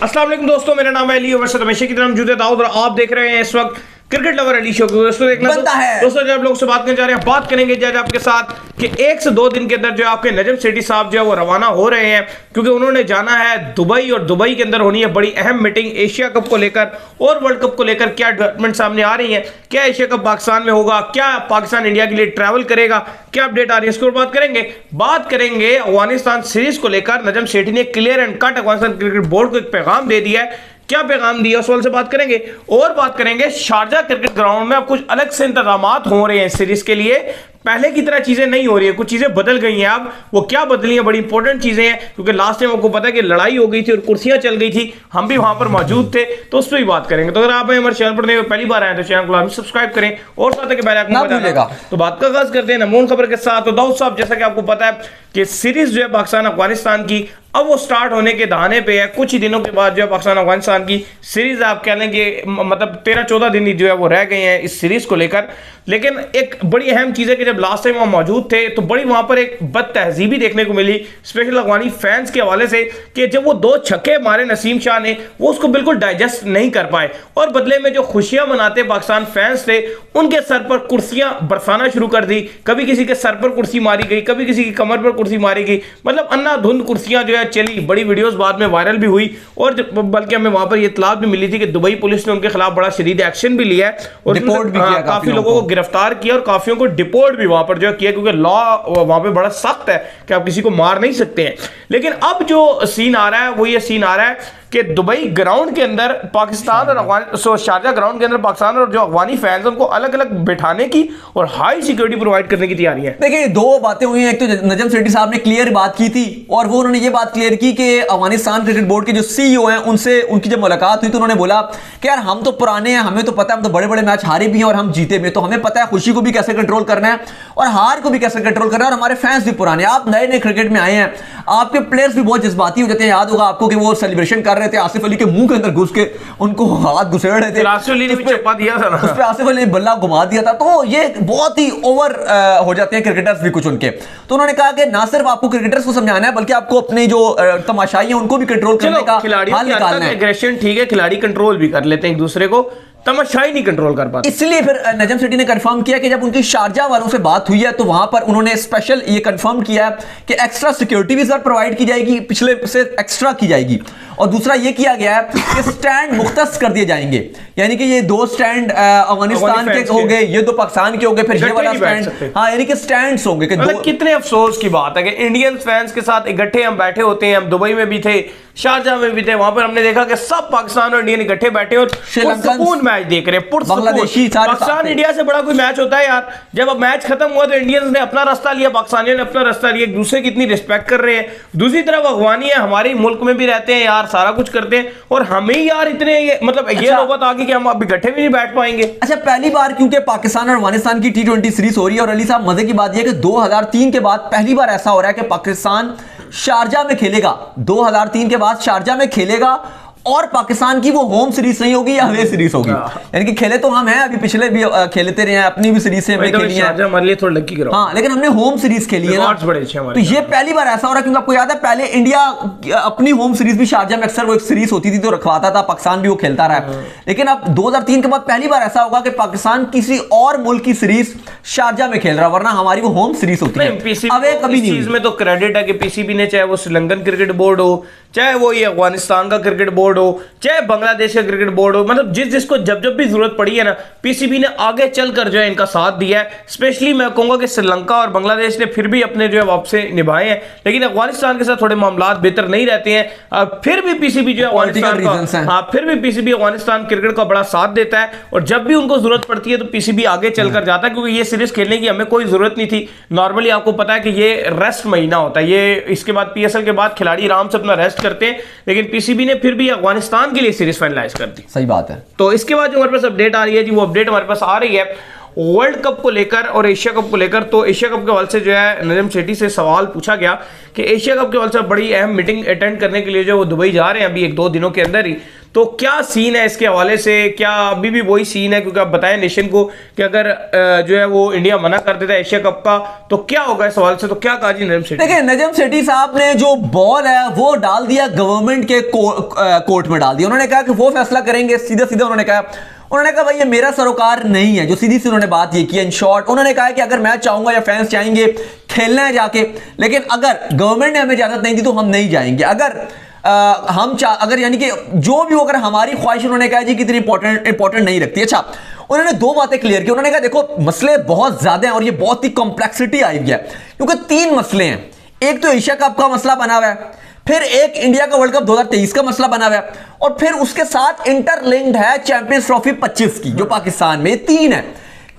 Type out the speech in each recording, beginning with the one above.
अस्सलाम वालेकुम दोस्तों, मेरा नाम है अली और हमेशा की तरह मौजूद है दाऊद और आप देख रहे हैं इस वक्त क्रिकेट लवर अली शो को। दोस्तों देखना बनता है। दोस्तों जब लोग से बात करने जा रहे हैं, बात करेंगे जज आपके साथ कि 1 से 2 दिन के अंदर जो आपके नजम सेठी साहब जो है वो रवाना हो रहे हैं, क्योंकि उन्होंने जाना है दुबई और दुबई के अंदर होनी है बड़ी अहम मीटिंग एशिया कप को लेकर और वर्ल्ड कप को लेकर। क्या डेवलपमेंट सामने आ रही है, क्या एशिया कप पाकिस्तान में होगा, क्या पाकिस्तान इंडिया के लिए ट्रैवल करेगा, क्या अपडेट आ रही है, इसके ऊपर बात करेंगे अफगानिस्तान सीरीज को लेकर। नजम सेठी ने clear and cut Afghanistan cricket board को एक पैगाम दे दिया है, क्या पैगाम दिया उस वाले से बात करेंगे। और बात करेंगे शारजा क्रिकेट ग्राउंड में अब कुछ अलग से इंतजाम हो रहे हैं सीरीज के लिए, पहले की तरह चीजें नहीं हो रही है, कुछ चीजें बदल गई हैं। अब वो क्या बदली है, बड़ी इंपॉर्टेंट चीजें हैं, क्योंकि लास्ट टाइम आपको पता है कि लड़ाई हो गई थी और कुर्सियां चल गई थी, हम भी वहां पर मौजूद थे, तो उस पर भी बात करेंगे। तो अगर आप हमारे चैनल पर पहली बार आए तो चैनल को सब्सक्राइब करें और साथ के पहले तो बात का आगाज करते हैं नमून खबर के साथ। तो दाऊद साहब, जैसा कि आपको पता है कि सीरीज जो है पाकिस्तान अफगानिस्तान की अब वो स्टार्ट होने के दहाने पे है। कुछ ही दिनों के बाद जो है पाकिस्तान अफगानिस्तान की सीरीज आप कह लेंगे मतलब 13-14 दिन जो है वो रह गए हैं इस सीरीज को लेकर। लेकिन एक बड़ी अहम चीज है कि जब लास्ट टाइम वहां मौजूद थे तो बड़ी वहां पर एक बद तहजीबी देखने को मिली, स्पेशल अफगानी फैंस के हवाले से, कि जब वो 2 छक्के मारे नसीम शाह ने, वो उसको बिल्कुल डाइजेस्ट नहीं कर पाए और बदले में जो खुशियां मनाते पाकिस्तान फैंस थे उनके सर पर कुर्सियां बरसाना शुरू कर दी। कभी किसी के सर पर कुर्सी मारी गई, कभी किसी की कमर पर कुर्सी मारी गई, मतलब अन्नाधुंध कुर्सियां जो है चली। बड़ी वीडियोस बाद में वायरल भी हुई और बल्कि हमें वहां पर यह इत्तला भी मिली थी कि दुबई पुलिस ने उनके खिलाफ बड़ा शदीद एक्शन भी लिया है और रिपोर्ट भी किया, काफी लोगों को गिरफ्तार किया और काफियों को डिपोर्ट भी वहां पर जो किया, क्योंकि लॉ वहां पे बड़ा सख्त है कि आप किसी को मार नहीं सकते हैं। लेकिन अब जो सीन आ रहा है वो ये सीन आ रहा है कि दुबई ग्राउंड के अंदर पाकिस्तान और अफगान शारजा ग्राउंड के अंदर पाकिस्तान और जो अफगानी फैंस उनको अलग अलग बैठाने की और हाई सिक्योरिटी प्रोवाइड करने की तैयारी है। देखिए, 2 बातें हुई हैं। एक तो नजम सेठी साहब ने क्लियर बात की थी और वो उन्होंने ये बात क्लियर की कि अफगानिस्तान क्रिकेट बोर्ड के जो सीईओ हैं उनसे उनकी जब मुलाकात हुई तो उन्होंने बोला कि यार हम तो पुराने हैं, हमें तो पता है, हम तो बड़े बड़े मैच हारे भी हैं और हम जीते भी, तो हमें पता है खुशी को भी कैसे कंट्रोल करना है और हार को भी कैसे कंट्रोल करना है, और हमारे फैंस भी पुराने। आप नए नए क्रिकेट में आए हैं, आपके प्लेयर्स भी बहुत जज्बाती हो जाते हैं। याद होगा आपको कि वो सेलिब्रेशन कर रहे थे, आसिफ अली के मुंह के अंदर घुस के उनको हाथ घुसेड़ रहे थे, आसिफ अली ने भी चप्पा दिया था ना, उस पे आसिफ अली ने बल्ला घुमा दिया था। तो ये बहुत ही ओवर हो जाते हैं क्रिकेटर्स भी कुछ उनके। तो उन्होंने कहा कि ना सिर्फ आपको क्रिकेटर्स को समझाना है बल्कि आपको अपने जो तमाशाई है उनको भी कंट्रोल करने का हाल निकालना है। एग्रेशन ठीक है, खिलाड़ी कंट्रोल भी कर लेते हैं एक दूसरे को, तमाशाई नहीं कंट्रोल कर पाते। इसलिए फिर नजम सेठी ने कंफर्म किया कि जब उनकी शारजा वालों से बात हुई है तो वहां पर उन्होंने स्पेशल ये कंफर्म किया कि एक्स्ट्रा सिक्योरिटी भी सर प्रोवाइड की जाएगी, पिछले से एक्स्ट्रा की जाएगी। और दूसरा ये किया गया है कि स्टैंड मुख्तस कर दिए जाएंगे, यानी कि ये 2 स्टैंड अफगानिस्तान के हो गए, ये 2 पाकिस्तान के हो गए, फिर ये वाला स्टैंड, हाँ, यानी कि स्टैंड्स होंगे। कितने अफसोस की बात है कि इंडियन फैंस के साथ इकट्ठे हम बैठे होते हैं, हम दुबई में भी थे, शारजा में भी थे, वहां पर हमने देखा कि सब पाकिस्तान और इंडियन इकट्ठे बैठे और सुकून मैच देख रहे हैं। बांग्लादेशी पाकिस्तान इंडिया से बड़ा कोई मैच होता है यार? जब अब मैच खत्म हुआ तो इंडियंस ने अपना रास्ता लिया, पाकिस्तानियों ने अपना रास्ता लिया, एक दूसरे की इतनी रिस्पेक्ट कर रहे हैं। दूसरी तरफ अफगानी है, हमारे मुल्क में भी रहते हैं यार, सारा कुछ करते हैं, और हमें यार इतने मतलब ये नौबत आ गई कि हम अब इकट्ठे भी नहीं बैठ पाएंगे। अच्छा, पहली बार क्योंकि पाकिस्तान और अफगानिस्तान की T20 सीरीज हो रही है, और अली साहब मजे की बात यह कि 2003 के बाद पहली बार ऐसा हो रहा है कि पाकिस्तान शारजा में खेलेगा। 2003 के बाद शारजा में खेलेगा और पाकिस्तान की वो होम सीरीज नहीं होगी या अवे सीरीज होगी, यानी कि खेले तो हम हैं, अभी पिछले भी खेलते रहे हैं, अपनी भी सीरीज से हमने खेली है, हमारे लिए थोड़ा लकी करो, हाँ, लेकिन हमने होम सीरीज खेली है ना, बड़े अच्छे हमारे। तो ये पहली बार ऐसा हो रहा है, क्योंकि आपको याद है पहले इंडिया अपनी होम सीरीज भी शारजा में अक्सर वो एक सीरीज होती थी तो रखवाता था, पाकिस्तान भी वो खेलता रहा है। लेकिन अब 2003 के बाद पहली बार ऐसा होगा कि पाकिस्तान किसी और मुल्क की सीरीज शारजा में खेल रहा है, वरना हमारी वो होम सीरीज होती है। अब कभी चीज में तो क्रेडिट है कि पीसीबी ने, चाहे वो श्रीलंकन क्रिकेट बोर्ड हो, चाहे वो ये अफगानिस्तान का क्रिकेट बोर्ड हो, चाहे बांग्लादेश का क्रिकेट बोर्ड हो, मतलब जिसको जब भी जरूरत पड़ी है ना, पीसीबी ने आगे चलकर जो है इनका साथ दिया है। स्पेशली मैं कहूंगा कि श्रीलंका और बांग्लादेश ने फिर भी अपने जो है वापसे निभाए हैं, लेकिन अफगानिस्तान के साथ थोड़े मामलात बेहतर नहीं रहते हैं। फिर भी पीसीबी जो है अफगानिस्तान का, फिर भी पीसीबी अफगानिस्तान क्रिकेट का बड़ा साथ देता है, और जब भी उनको जरूरत पड़ती है तो पीसीबी आगे चलकर जाता है, क्योंकि ये सीरीज खेलने की हमें कोई जरूरत नहीं थी। नॉर्मली आपको पता है कि ये रेस्ट महीना होता है, ये इसके बाद पीएसएल के बाद खिलाड़ी आराम से अपना रेस्ट करते हैं, लेकिन पीसीबी ने फिर भी अफगानिस्तान के लिए सीरीज फाइनलाइज कर दी। सही बात है। तो इसके बाद जो हमारे पास अपडेट आ रही है जी, वो अपडेट हमारे पास आ रही है वर्ल्ड कप को लेकर और एशिया कप को लेकर। तो एशिया कप के हवाले से जो है नजम सेठी से सवाल पूछा गया कि एशिया कप के हवाले से बड़ी अहम मीटिंग अटेंड करने के लिए जो वो दुबई जा रहे हैं अभी 1-2 दिनों के अंदर ही, तो क्या सीन है इसके हवाले से, क्या अभी भी वही सीन है? क्योंकि आप बताएं नेशन को कि अगर जो है वो इंडिया मना कर देता है एशिया कप का तो क्या होगा इस सवाल से, तो क्या कहा जी नजम सेठी? देखिए नजम सेठी साहब ने जो बॉल है वो डाल दिया गवर्नमेंट के कोर्ट में डाल दिया। उन्होंने कहा कि वो फैसला करेंगे, सीधा सीधा उन्होंने कहा भाई ये मेरा सरोकार नहीं है, जो सीधी सी उन्होंने बात ये की। इन शॉर्ट उन्होंने कहा कि अगर मैं चाहूंगा या फैंस चाहेंगे खेलना है जाके, लेकिन अगर गवर्नमेंट ने हमें इजाजत नहीं दी तो हम नहीं जाएंगे। अगर यानी कि जो भी हो, अगर हमारी ख्वाहिश, उन्होंने कहा जी कितनी इंपॉर्टेंट नहीं रखती। अच्छा, उन्होंने दो बातें क्लियर की। उन्होंने कहा देखो मसले बहुत ज्यादा हैं और ये बहुत ही कॉम्प्लेक्सिटी आई है, क्योंकि 3 मसले हैं। एक तो एशिया कप का मसला बना हुआ है, फिर एक इंडिया का वर्ल्ड कप 2023 का मसला बना हुआ है, और फिर उसके साथ इंटरलिंक्ड है चैंपियंस ट्रॉफी 25 की जो पाकिस्तान में। 3 है।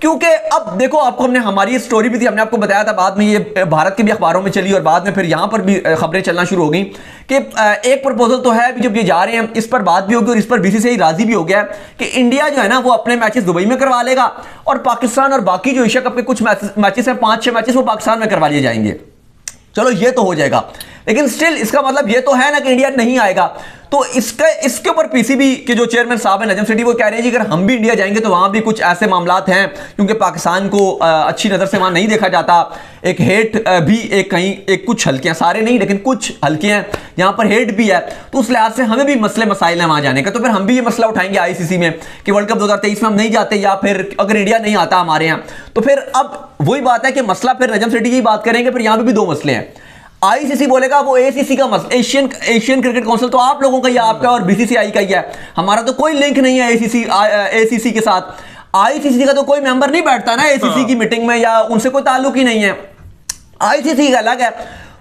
क्योंकि अब देखो, आपको हमने हमारी स्टोरी भी थी, हमने आपको बताया था, बाद में ये भारत के भी अखबारों में चली और बाद में फिर यहां पर भी खबरें चलना शुरू हो गई कि एक प्रपोजल तो है जब ये जा रहे हैं, इस पर बात भी होगी और इस पर बीसीसीआई राजी भी हो गया है कि इंडिया जो है ना वो अपने मैचेस दुबई में करवा लेगा और पाकिस्तान और बाकी जो एशिया कप के कुछ मैचेस हैं, 5-6 मैचेस, वो पाकिस्तान में करवा लिए जाएंगे। चलो ये तो हो जाएगा, लेकिन स्टिल इसका मतलब ये तो है ना कि इंडिया नहीं आएगा। तो इसके ऊपर पीसीबी के जो चेयरमैन साहब हैं नजम सेठी, वो कह रहे हैं जी अगर हम भी इंडिया जाएंगे तो वहां भी कुछ ऐसे मामलात हैं, क्योंकि पाकिस्तान को अच्छी नजर से वहां नहीं देखा जाता। एक हेट भी एक कुछ हल्के हैं, सारे नहीं लेकिन कुछ हल्के हैं यहां पर हेट भी है, तो उस लिहाज से हमें भी मसले मसाइल हैं वहां जाने का। तो फिर हम भी ये मसला उठाएंगे आईसीसी में कि वर्ल्ड कप 2023 में हम नहीं जाते, या फिर अगर इंडिया नहीं आता हमारे यहाँ, तो फिर अब वही बात है कि मसला फिर नजम सेठी की बात करेंगे। फिर यहां पर भी 2 मसले हैं। आईसीसी बोलेगा वो एसीसी का मसला, एशियन क्रिकेट काउंसिल तो आप लोगों का ही, आपका और बीसीसीआई का ही है, हमारा तो कोई लिंक नहीं है एसीसी के साथ। आईसीसी का तो कोई मेंबर नहीं बैठता ना एसीसी की मीटिंग में, या उनसे कोई ताल्लुक ही नहीं है। आईसीसी का अलग है।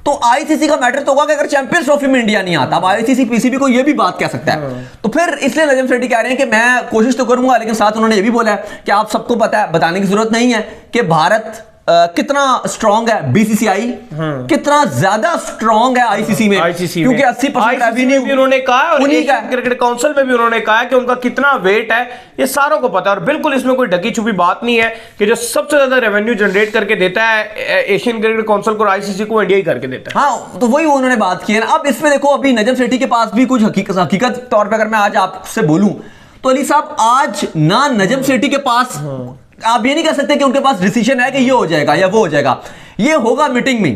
तो आईसीसी का मैटर तो होगा कि अगर चैंपियंस ट्रॉफी में इंडिया नहीं आता, अब आईसीसी पीसीबी को ये भी बात कह सकता है। तो फिर इसलिए नजम सेठी कह रहे हैं कि मैं कोशिश तो करूंगा, लेकिन साथ उन्होंने ये भी बोला है कि आप सबको पता है, बताने की जरूरत नहीं है कि भारत कितना स्ट्रॉन्ग है, बीसीसीआई कितना ज्यादा स्ट्रॉन्ग है आईसीसी में, क्योंकि 80% रेवेन्यू उन्होंने कहा है, और एशियन क्रिकेट काउंसिल में भी उन्होंने कहा है कि उनका कितना वेट है, ये सारों को पता है। और बिल्कुल इसमें कोई ढकी छुपी बात नहीं है कि जो सबसे ज्यादा रेवेन्यू जनरेट करके देता है एशियन क्रिकेट काउंसिल को, आईसीसी को, इंडिया ही करके देता है। हाँ, तो वही उन्होंने बात की है ना। अब इसमें देखो, अभी नजम सेठी के पास भी कुछ हकीकत तौर पर अगर मैं आज आपसे बोलूं तो अली साहब, आज ना नजम सेठी के पास आप ये नहीं कह सकते कि उनके पास डिसीजन है कि ये हो जाएगा या वो हो जाएगा, ये होगा मीटिंग में।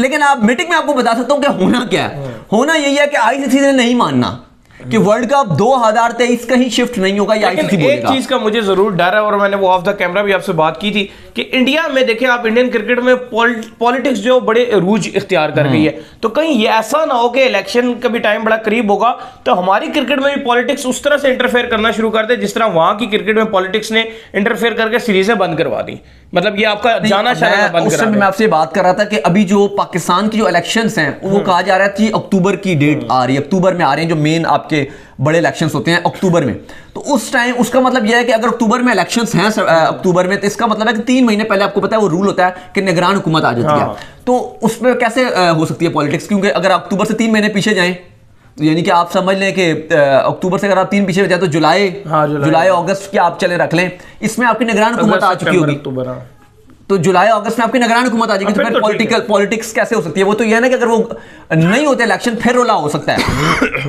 लेकिन आप मीटिंग में आपको बता सकता हूं कि होना क्या है। होना यही है कि आईसीसी ने नहीं मानना कि वर्ल्ड कप 2023 कहीं शिफ्ट नहीं होगा, या आईसीसी बोलेगा। एक चीज का मुझे जरूर डर है, और मैंने वो ऑफ द कैमरा भी आपसे बात की थी कि इंडिया में देखें आप, इंडियन क्रिकेट में पॉलिटिक्स जो बड़े रूज इख्तियार कर गई है, तो कहीं ये ऐसा ना हो कि इलेक्शन का भी टाइम बड़ा करीब होगा तो हमारी क्रिकेट में भी पॉलिटिक्स उस तरह से इंटरफेयर करना शुरू कर दे जिस तरह वहां की क्रिकेट में पॉलिटिक्स ने इंटरफेयर करके सीरीजें बंद करवा दी। मतलब ये आपका जाना शायद बंद करा। मैं आपसे बात कर रहा था कि अभी जो पाकिस्तान की जो इलेक्शंस हैं, वो कहा जा रहा है कि अक्टूबर की डेट आ रही है, अक्टूबर में आ रहे हैं जो मेन आपके बड़े इलेक्शंस होते हैं अक्टूबर में। तो उस टाइम उसका मतलब यह है कि अगर अक्टूबर में इलेक्शंस हैं अक्टूबर में, तो इसका मतलब है कि 3 महीने पहले, आपको पता है वो रूल होता है कि निगरान हुकूमत आ जाती है। तो उसमें कैसे हो सकती है पॉलिटिक्स, क्योंकि अगर अक्टूबर से 3 महीने पीछे जाएं, यानी कि आप समझ लें कि अक्टूबर से अगर आप 3 पीछे जाए तो जुलाई अगस्त की आप चले रख लें, इसमें आपकी निगरान हुकूमत आ चुकी होगी। तो जुलाई अगस्त में आपकी निगरान हुकूमत आ जाएगी, तो फिर पॉलिटिक्स कैसे हो सकती है? वो तो यह है ना कि अगर वो नहीं होते इलेक्शन, फिर रोला हो सकता है।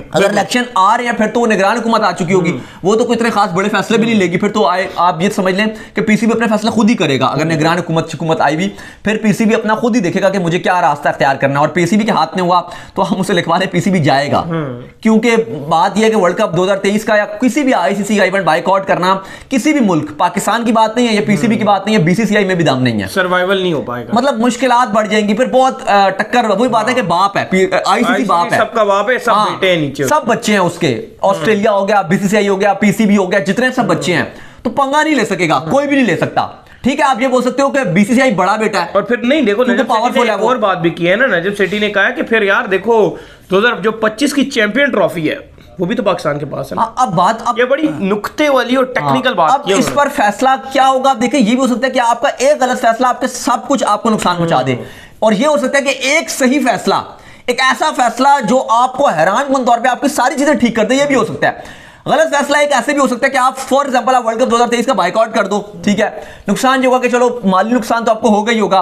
अगर इलेक्शन आ रहे हैं फिर तो निगरान हुकूमत आ चुकी होगी, वो तो कोई इतने खास बड़े फैसले भी नहीं लेगी। फिर तो आप ये समझ लें कि पीसीबी अपने फैसला खुद ही करेगा। अगर निगरान हुकूमत आई भी, फिर पीसीबी अपना खुद ही देखेगा कि मुझे क्या रास्ता अख्तियार करना है, और पीसीबी के हाथ में हुआ तो हम उसे लिखवा दें, पीसीबी जाएगा। क्योंकि बात यह है कि वर्ल्ड कप 2023 का या किसी भी आईसीसी का इवेंट बाइकआउट करना किसी भी मुल्क, पाकिस्तान की बात नहीं है, ये पीसीबी की बात नहीं है, बीसीसीआई में भी दम नहीं है, सर्वाइवल नहीं हो पाएगा। मतलब मुश्किलात बढ़ जाएंगी, फिर बहुत टक्कर। वही बात है कि बाप है, आईसीसी बाप है, सबका बाप है, सब बेटे हैं नीचे, सब बच्चे हैं उसके। ऑस्ट्रेलिया हो गया, बीसीसीआई हो गया, पीसीबी हो गया, जितने सब बच्चे हैं, तो पंगा नहीं ले सकेगा, कोई भी नहीं ले सकता। ठीक है, आप ये बोल सकते हो कि बीसीसीआई बड़ा बेटा है, और फिर नहीं देखो पावरफुल है। और बात भी की है ना, नजम सेठी ने कहा है कि फिर यार देखो 2025 की चैंपियन ट्रॉफी है, वो भी तो पाकिस्तान के पास है। अब ये बड़ी नुक्ते वाली और टेक्निकल बात अब इस पर फैसला क्या होगा? देखिए, ये भी हो सकता है कि आपका एक गलत फैसला आपके सब कुछ आपको नुकसान पहुंचा दे, और ये हो सकता है कि एक सही फैसला, एक ऐसा फैसला जो आपको हैरानकुन तौर पे आपकी सारी चीजें ठीक कर दे, ये भी हो सकता है। गलत फैसला एक ऐसे भी हो सकता है कि आप फॉर एग्जांपल आप वर्ल्ड कप 2023 का बाइकआउट कर दो, ठीक है, नुकसान जो होगा कि चलो माली नुकसान तो आपको होगा ही होगा,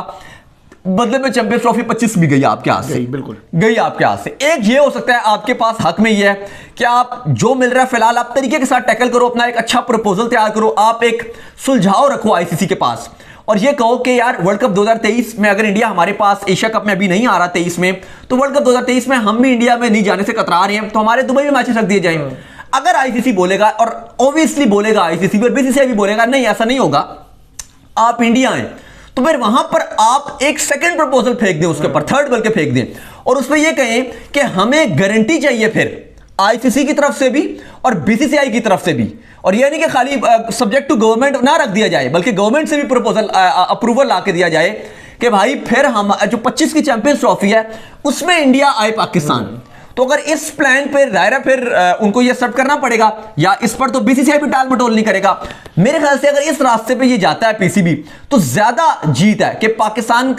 बदले में चैंपियंस ट्रॉफी 25 भी गई आपके हाथ से, बिल्कुल गई आपके हाथ से। एक ये हो सकता है आपके पास हक में ये है कि आप जो मिल रहा है फिलहाल आप तरीके के साथ टैकल करो, अपना एक अच्छा प्रपोजल तैयार करो, आप एक सुलझाव रखो आईसीसी के पास और ये कहो कि यार वर्ल्ड कप 2023 में अगर इंडिया हमारे पास एशिया कप में अभी नहीं आ रहा 23 में, तो वर्ल्ड कप 2023 में हम भी इंडिया में नहीं जाने से कतरा रहे हैं, तो हमारे दुबई में मैचेस रख दिए जाएंगे। अगर आईसीसी बोलेगा, और ऑब्वियसली बोलेगा आईसीसी और बीसीसीआई भी बोलेगा नहीं ऐसा नहीं होगा, आप इंडिया हैं, तो फिर वहां पर आप एक सेकंड प्रपोजल फेंक दें उसके ऊपर, थर्ड बल्कि फेंक दें और उसमें यह कहें कि हमें गारंटी चाहिए फिर आईसीसी की तरफ से भी और बीसीसीआई की तरफ से भी, और यह नहीं कि खाली सब्जेक्ट टू गवर्नमेंट ना रख दिया जाए, बल्कि गवर्नमेंट से भी प्रपोजल अप्रूवल ला के दिया जाए कि भाई फिर हम जो 25 की चैंपियंस ट्रॉफी है उसमें इंडिया आए पाकिस्तान। तो अगर इस प्लान पे दायरा फिर उनको ये एक्सेप्ट करना पड़ेगा, या इस पर तो बीसीसीआई भी टाल मटोल नहीं करेगा। मेरे ख्याल से अगर इस रास्ते पे ये जाता है पीसीबी, तो ज्यादा जीत है कि पाकिस्तान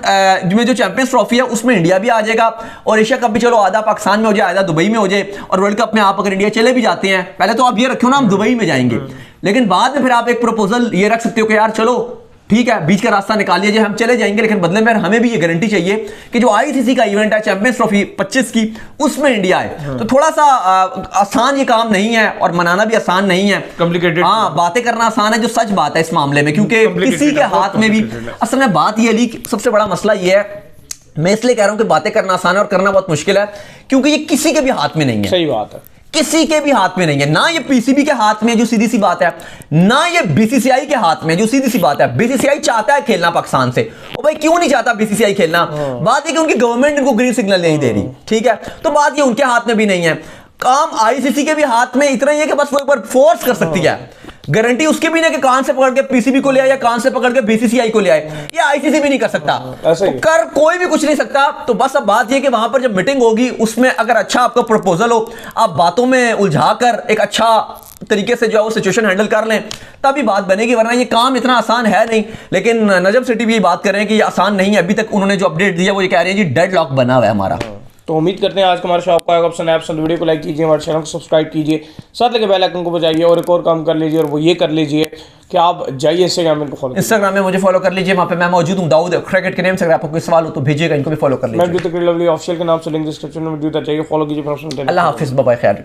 में जो चैंपियंस ट्रॉफी है उसमें इंडिया भी आ जाएगा, और एशिया कप भी चलो आधा पाकिस्तान में हो जाए आधा दुबई में हो जाए, और वर्ल्ड कप में आप अगर इंडिया चले भी जाते हैं, पहले तो आप ये रखो ना हम दुबई में जाएंगे, लेकिन बाद में फिर आप एक प्रपोजल ये रख सकते हो कि यार चलो ठीक है बीच का रास्ता निकाल लीजिए, हम चले जाएंगे, लेकिन बदले में हमें भी ये गारंटी चाहिए कि जो आईसीसी का इवेंट है चैंपियंस ट्रॉफी 25 की उसमें इंडिया है। तो थोड़ा सा आसान ये काम नहीं है और मनाना भी आसान नहीं है, कॉम्प्लिकेटेड। हाँ बातें करना आसान है, जो सच बात है इस मामले में, क्योंकि किसी के हाथ में भी असल में बात ये ली, सबसे बड़ा मसला ये है, मैं इसलिए कह रहा हूं कि बातें करना आसान है और करना बहुत मुश्किल है, क्योंकि ये किसी के भी हाथ में नहीं है। सही बात है, किसी के भी हाथ में नहीं है, ना ये पीसीबी के हाथ में जो सीधी सी बात है, ना ये बीसीसीआई के हाथ में जो सीधी सी बात है। बीसीसीआई चाहता है खेलना पाकिस्तान से, और भाई क्यों नहीं चाहता बीसीसीआई खेलना, बात ये कि उनकी गवर्नमेंट इनको ग्रीन सिग्नल नहीं दे रही, ठीक है, तो बात ये उनके हाथ में भी नहीं है। काम आईसीसी के भी हाथ में इतना ही है कि बस वो एक बार फोर्स कर सकती है, गारंटी उसकी भी नहीं कि कान से पकड़ के पीसीबी को ले आए या कान से पकड़ के बीसीसीआई को ले आए, ये आईसीसी भी नहीं कर सकता, तो कर कोई भी कुछ नहीं सकता। तो बस अब बात ये कि वहां पर जब मीटिंग होगी उसमें अगर अच्छा आपका प्रपोजल हो, आप बातों में उलझाकर एक अच्छा तरीके से जो है वो सिचुएशन हैंडल कर लें, तभी बात बनेगी, वरना ये काम इतना आसान है नहीं। लेकिन नजम सिटी भी ये बात कर रहे हैं कि ये आसान नहीं है, अभी तक उन्होंने जो अपडेट दिया वो ये कह रहे हैं जी डेडलॉक बना हुआ है हमारा। तो उम्मीद करते हैं आज का हमारा शो आपको आएगा पसंद आया, पसंद वीडियो को लाइक कीजिए, हमारे चैनल को सब्सक्राइब कीजिए, साथ लगे बेल आइकन को बजाइए, और एक और काम कर लीजिए, और वो ये कर लीजिए कि आप जाइए इंस्टाग्राम में मुझे फॉलो कर लीजिए, वहाँ पे मैं मौजूद हूँ दाऊद क्रिकेट के नेम से। अगर आपको कोई सवाल हो तो भेजिएगा, इनको भी फॉलो कर लीजिए। मैं लवली ऑफिशियल के नाम से लिंक डिस्क्रिप्शन में मौजूद है, जाइए फॉलो कीजिए। अल्लाह हाफिज़, बाय बाय, ख्याल रखिए।